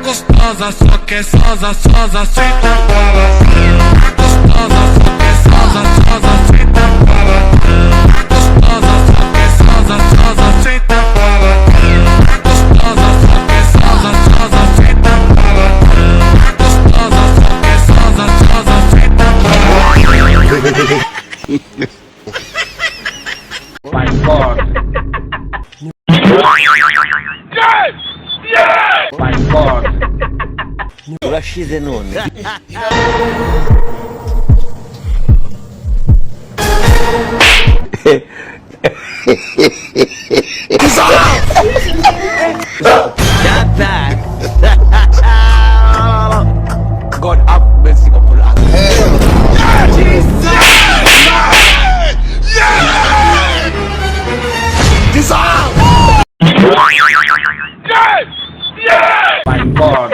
Gostosa, só que sosa, sosa, senta fala. Gostosa, só que sosa, sosa, senta fala. Gostosa, só que sosa, sosa, senta fala. Gostosa, só que sosa, sosa, senta fala. Gostosa, só que sosa, sosa, senta fala. My God. Yes! Yes! My God. Urashize none. Not that. God have mercy upon us. Jesus! Dissolve! Yes! Yes! My God.